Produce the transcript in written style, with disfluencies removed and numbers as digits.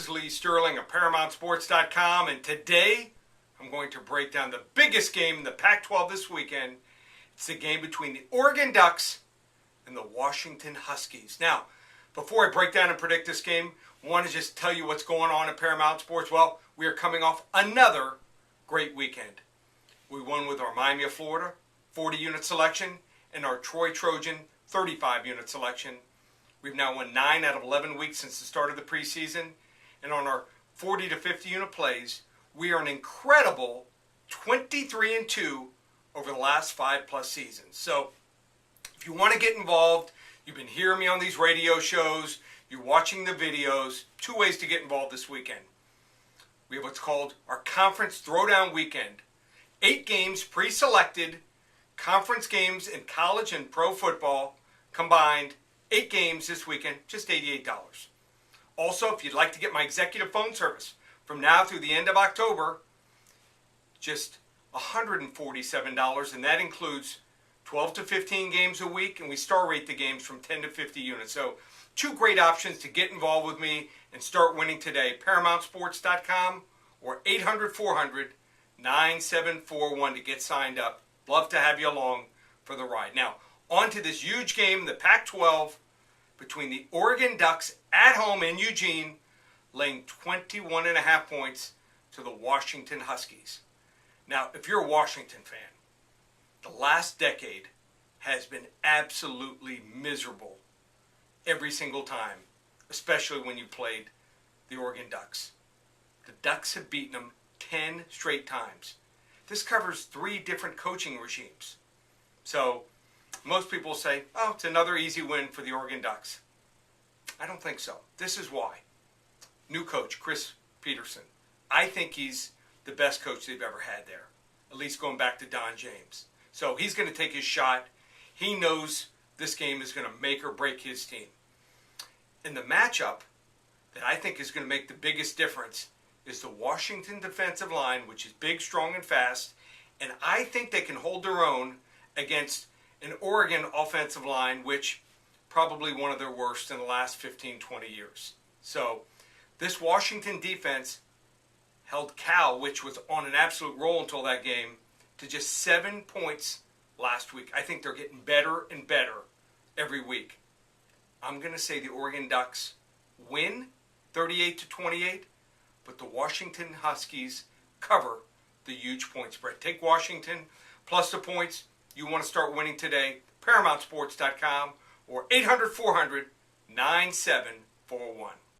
is Lee Sterling of ParamountSports.com, and today I'm going to break down the biggest game in the Pac-12 this weekend. It's the game between the Oregon Ducks and the Washington Huskies. Now, before I break down and predict this game, I want to just tell you what's going on at Paramount Sports. Well, we are coming off another great weekend. We won with our Miami of Florida 40-unit selection and our Troy Trojan 35-unit selection. We've now won 9 out of 11 weeks since the start of the preseason. And on our 40 to 50-unit plays, we are an incredible 23-2 over the last 5+ seasons. So if you want to get involved, you've been hearing me on these radio shows, you're watching the videos, 2 ways to get involved this weekend. We have what's called our Conference Throwdown Weekend. 8 games pre-selected, conference games in college and pro football combined. 8 games this weekend, just $88. Also, if you'd like to get my executive phone service from now through the end of October, just $147, and that includes 12 to 15 games a week, and we star rate the games from 10 to 50 units. So 2 great options to get involved with me and start winning today. ParamountSports.com or 800-400-9741 to get signed up. Love to have you along for the ride. Now, on to this huge game, the Pac-12, between the Oregon Ducks at home in Eugene, laying 21.5 points to the Washington Huskies. Now, if you're a Washington fan, the last decade has been absolutely miserable every single time, especially when you played the Oregon Ducks. The Ducks have beaten them 10 straight times. This covers 3 different coaching regimes. So, most people say, oh, it's another easy win for the Oregon Ducks. I don't think so. This is why. New coach, Chris Peterson. I think he's the best coach they've ever had there, at least going back to Don James. So he's going to take his shot. He knows this game is going to make or break his team. And the matchup that I think is going to make the biggest difference is the Washington defensive line, which is big, strong, and fast. And I think they can hold their own against an Oregon offensive line, which probably one of their worst in the last 15, 20 years. So this Washington defense held Cal, which was on an absolute roll until that game, to just 7 points last week. I think they're getting better and better every week. I'm going to say the Oregon Ducks win 38-28, but the Washington Huskies cover the huge point spread. Take Washington plus the points. You want to start winning today, ParamountSports.com or 800-400-9741.